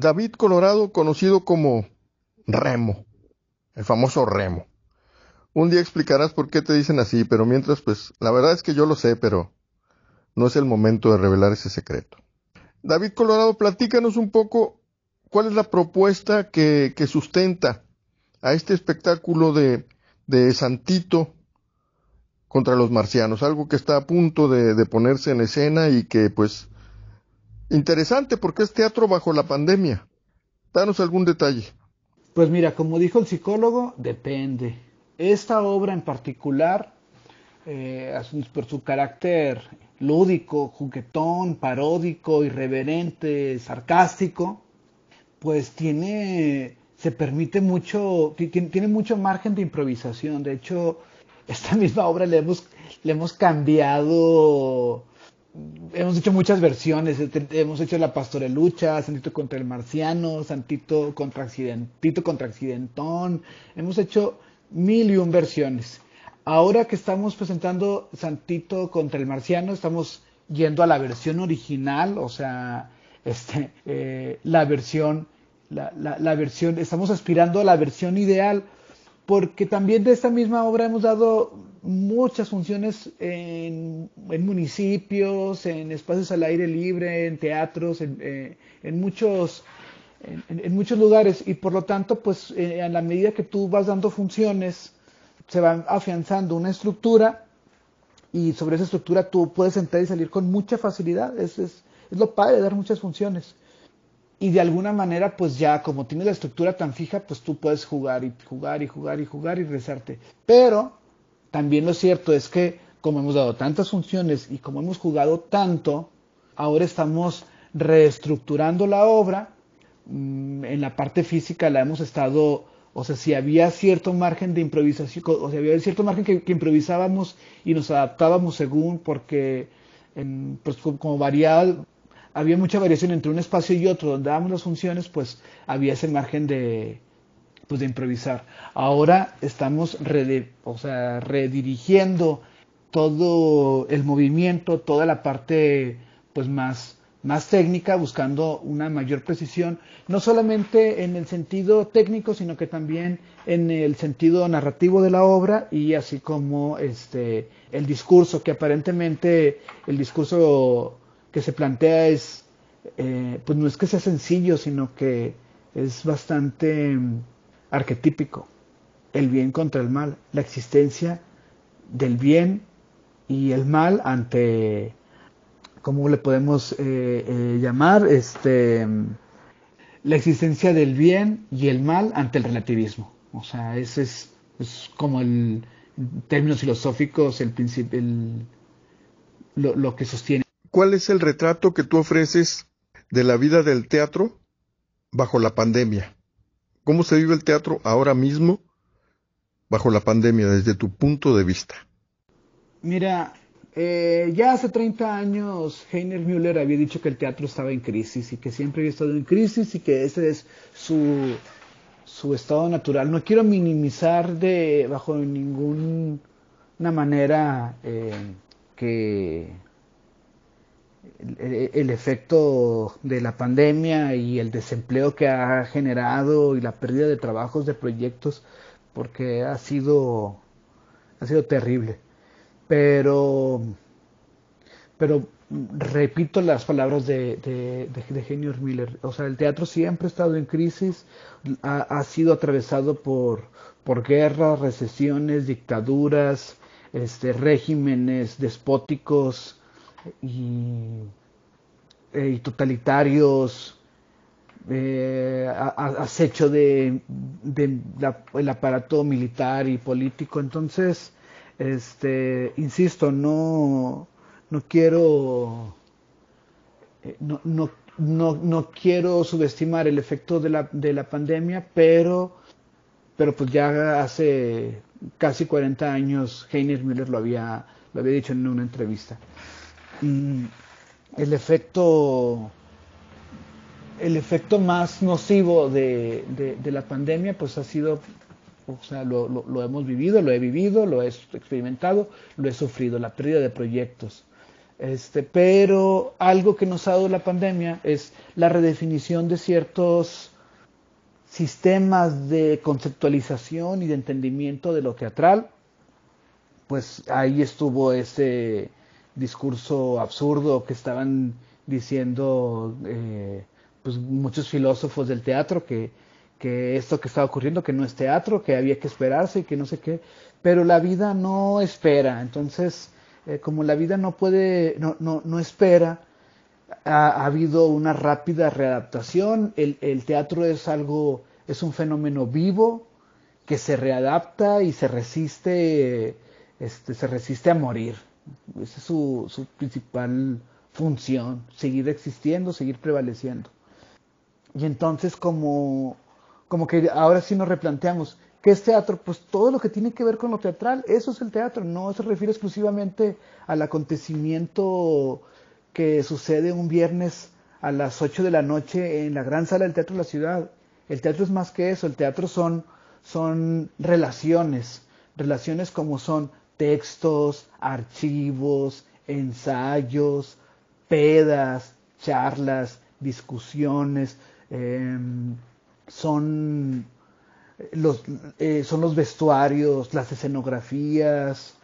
David Colorado, conocido como Remo, el famoso Remo. Un día explicarás por qué te dicen así, pero mientras, pues, la verdad es que yo lo sé, pero no es el momento de revelar ese secreto. David Colorado, platícanos un poco cuál es la propuesta que sustenta a este espectáculo de Santito contra los marcianos, algo que está a punto de ponerse en escena y que, pues, interesante porque es teatro bajo la pandemia. Danos algún detalle. Pues mira, como dijo el psicólogo, depende. Esta obra en particular, por su carácter lúdico, juguetón, paródico, irreverente, sarcástico, pues se permite mucho, tiene mucho margen de improvisación. De hecho, esta misma obra le hemos cambiado. Hemos hecho muchas versiones, hemos hecho La Pastorelucha, Santito contra el Marciano, Tito contra Accidentón, hemos hecho mil y un versiones. Ahora que estamos presentando Santito contra el Marciano, estamos yendo a la versión original, o sea, la versión, la versión, estamos aspirando a la versión ideal, porque también de esta misma obra hemos dado muchas funciones en municipios, en espacios al aire libre, en teatros, en muchos lugares, y por lo tanto, pues a la medida que tú vas dando funciones, se va afianzando una estructura y sobre esa estructura tú puedes entrar y salir con mucha facilidad. Es lo padre de dar muchas funciones. Y de alguna manera, pues ya como tienes la estructura tan fija, pues tú puedes jugar y jugar y jugar y jugar y rezarte. Pero también lo cierto es que como hemos dado tantas funciones y como hemos jugado tanto, ahora estamos reestructurando la obra. En la parte física la hemos estado, o sea, si había cierto margen de improvisación, o sea, había cierto margen que improvisábamos y nos adaptábamos según, porque pues como variaba, había mucha variación entre un espacio y otro donde dábamos las funciones, pues había ese margen pues de improvisar. Ahora estamos o sea, redirigiendo todo el movimiento, toda la parte pues más técnica, buscando una mayor precisión, no solamente en el sentido técnico, sino que también en el sentido narrativo de la obra y así como el discurso, que aparentemente el discurso que se plantea pues no es que sea sencillo, sino que es bastante arquetípico. El bien contra el mal, la existencia del bien y el mal ante, ¿cómo le podemos llamar? La existencia del bien y el mal ante el relativismo. O sea, ese es como en términos filosóficos, el principio, lo que sostiene. ¿Cuál es el retrato que tú ofreces de la vida del teatro bajo la pandemia? ¿Cómo se vive el teatro ahora mismo bajo la pandemia desde tu punto de vista? Mira, ya hace 30 años Heiner Müller había dicho que el teatro estaba en crisis y que siempre había estado en crisis y que ese es su estado natural. No quiero minimizar bajo ninguna manera que el efecto de la pandemia y el desempleo que ha generado y la pérdida de trabajos, de proyectos, porque ha sido terrible. Pero, pero repito las palabras de Heinrich Miller. O sea, el teatro siempre ha estado en crisis, ha sido atravesado por guerras, recesiones, dictaduras, regímenes despóticos y, y totalitarios, acecho el aparato militar y político. Entonces, insisto, no quiero, no quiero subestimar el efecto de la pandemia, pero pues ya hace casi 40 años Heiner Müller lo había dicho en una entrevista. Mm, el efecto el efecto más nocivo de la pandemia pues ha sido, o sea, lo hemos vivido, lo he experimentado, lo he sufrido, la pérdida de proyectos, Pero algo que nos ha dado la pandemia es la redefinición de ciertos sistemas de conceptualización y de entendimiento de lo teatral. Pues ahí estuvo ese discurso absurdo que estaban diciendo pues muchos filósofos del teatro, que esto que estaba ocurriendo, que no es teatro, que había que esperarse y que no sé qué, pero la vida no espera. Entonces, como la vida no espera, ha habido una rápida readaptación. El teatro es un fenómeno vivo que se readapta y se resiste a morir. Esa es su principal función, seguir existiendo, seguir prevaleciendo. Y entonces como que ahora sí nos replanteamos, ¿qué es teatro? Pues todo lo que tiene que ver con lo teatral, eso es el teatro, no se refiere exclusivamente al acontecimiento que sucede un viernes a las 8 de la noche en la gran sala del Teatro de la Ciudad. El teatro es más que eso, el teatro son relaciones como son textos, archivos, ensayos, pedas, charlas, discusiones, son los vestuarios, las escenografías,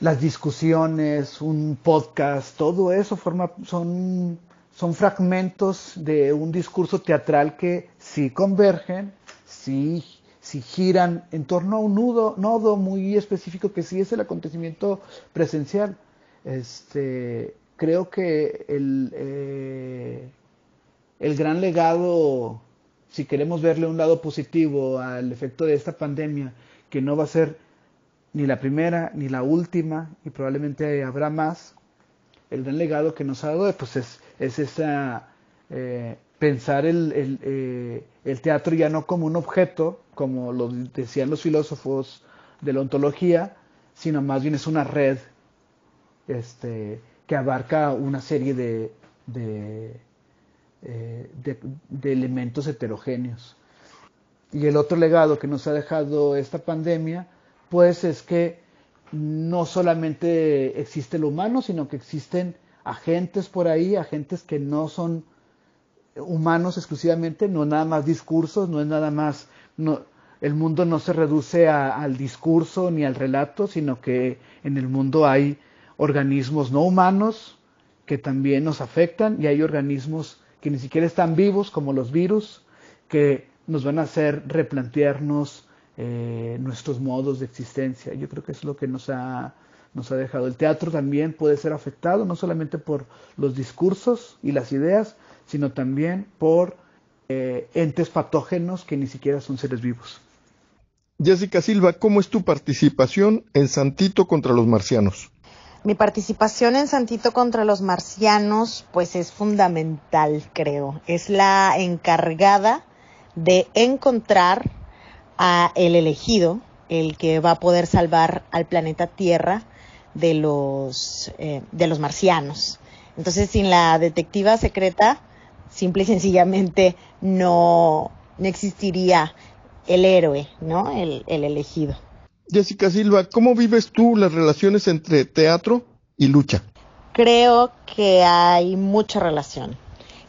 las discusiones, un podcast, todo eso son fragmentos de un discurso teatral que sí convergen, sí giran en torno a un nodo muy específico que sí es el acontecimiento presencial. Creo que el gran legado, si queremos verle un lado positivo al efecto de esta pandemia, que no va a ser ni la primera ni la última, y probablemente habrá más, el gran legado que nos ha dado pues es esa pensar el teatro ya no como un objeto, como lo decían los filósofos de la ontología, sino más bien es una red que abarca una serie de elementos heterogéneos. Y el otro legado que nos ha dejado esta pandemia, pues es que no solamente existe lo humano, sino que existen agentes por ahí, agentes que no son humanos exclusivamente, no nada más discursos, no es nada más, el mundo no se reduce al discurso ni al relato, sino que en el mundo hay organismos no humanos que también nos afectan, y hay organismos que ni siquiera están vivos, como los virus, que nos van a hacer replantearnos nuestros modos de existencia. Yo creo que es lo que nos ha dejado. El teatro también puede ser afectado, no solamente por los discursos y las ideas, sino también por entes patógenos que ni siquiera son seres vivos. Jessica Silva, ¿cómo es tu participación en Santito contra los marcianos? Mi participación en Santito contra los marcianos, pues es fundamental, creo. Es la encargada de encontrar a el elegido, el que va a poder salvar al planeta Tierra de los marcianos. Entonces, sin la detectiva secreta, simple y sencillamente no existiría el héroe, ¿no? El elegido. Jessica Silva, ¿cómo vives tú las relaciones entre teatro y lucha? Creo que hay mucha relación.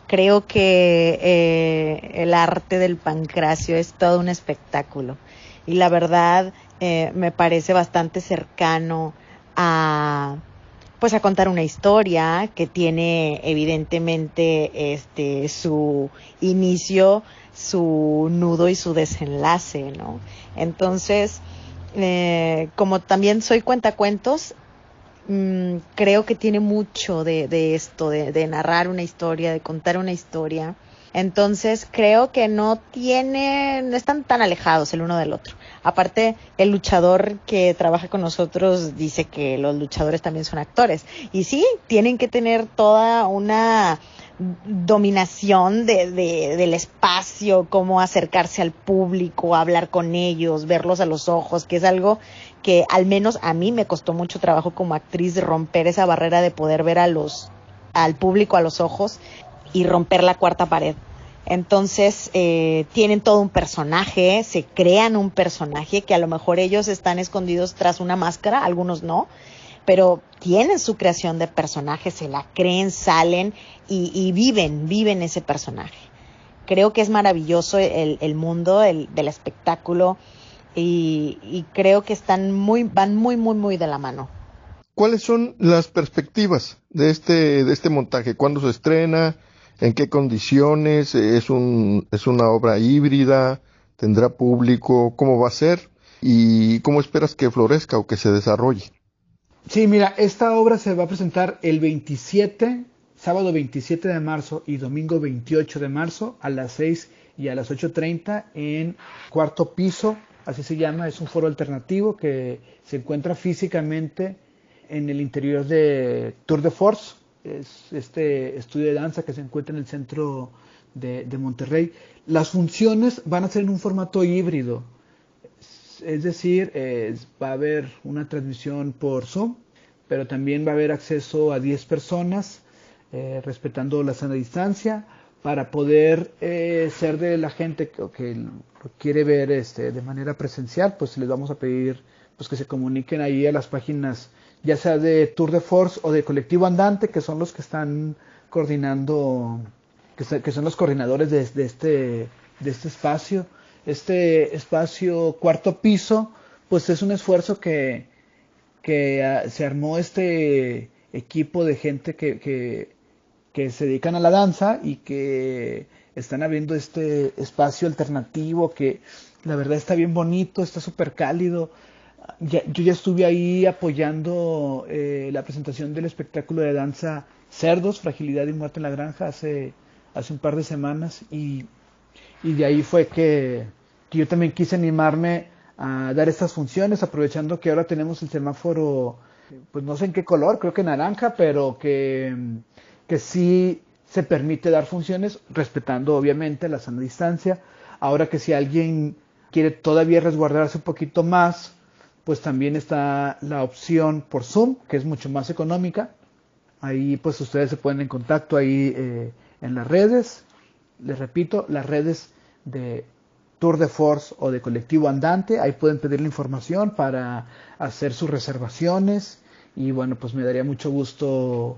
Creo que el arte del Pancracio es todo un espectáculo. Y la verdad me parece bastante cercano a contar una historia que tiene evidentemente su inicio, su nudo y su desenlace, ¿no? Entonces, como también soy cuentacuentos, creo que tiene mucho de esto, de narrar una historia, de contar una historia. Entonces creo que no están tan alejados el uno del otro. Aparte, el luchador que trabaja con nosotros dice que los luchadores también son actores. Y sí, tienen que tener toda una dominación del espacio, cómo acercarse al público, hablar con ellos, verlos a los ojos, que es algo que al menos a mí me costó mucho trabajo como actriz, romper esa barrera de poder ver al público a los ojos y romper la cuarta pared. Entonces tienen todo un personaje, se crean un personaje que a lo mejor ellos están escondidos tras una máscara, algunos no, pero tienen su creación de personajes, se la creen, salen y viven ese personaje. Creo que es maravilloso el mundo del espectáculo y creo que van muy de la mano. ¿Cuáles son las perspectivas de este montaje? ¿Cuándo se estrena? ¿En qué condiciones? ¿Es una obra híbrida? ¿Tendrá público? ¿Cómo va a ser? ¿Y cómo esperas que florezca o que se desarrolle? Sí, mira, esta obra se va a presentar el 27, sábado 27 de marzo y domingo 28 de marzo a las 6 y a las 8:30 en Cuarto Piso, así se llama, es un foro alternativo que se encuentra físicamente en el interior de Tour de Force, es este estudio de danza que se encuentra en el centro de Monterrey. Las funciones van a ser en un formato híbrido, es decir, va a haber una transmisión por Zoom, pero también va a haber acceso a 10 personas, respetando la sana distancia, para poder ser de la gente que quiere ver de manera presencial, pues les vamos a pedir pues que se comuniquen ahí a las páginas, ya sea de Tour de Force o de Colectivo Andante, que son los que están coordinando, que son los coordinadores de este espacio. Este espacio Cuarto Piso, pues es un esfuerzo que se armó este equipo de gente que se dedican a la danza y que están abriendo este espacio alternativo que la verdad está bien bonito, está súper cálido. Yo ya estuve ahí apoyando la presentación del espectáculo de danza Cerdos, Fragilidad y Muerte en la Granja hace un par de semanas y de ahí fue que yo también quise animarme a dar estas funciones, aprovechando que ahora tenemos el semáforo, pues no sé en qué color, creo que naranja, pero que sí se permite dar funciones, respetando obviamente la sana distancia. Ahora que si alguien quiere todavía resguardarse un poquito más, pues también está la opción por Zoom, que es mucho más económica. Ahí pues ustedes se ponen en contacto ahí en las redes. Les repito, las redes de Tour de Force o de Colectivo Andante, ahí pueden pedir la información para hacer sus reservaciones y bueno, pues me daría mucho gusto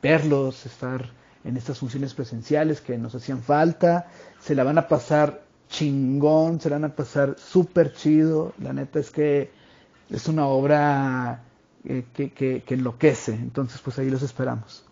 verlos, estar en estas funciones presenciales que nos hacían falta, se la van a pasar chingón, se la van a pasar súper chido, la neta es que es una obra que enloquece, entonces pues ahí los esperamos.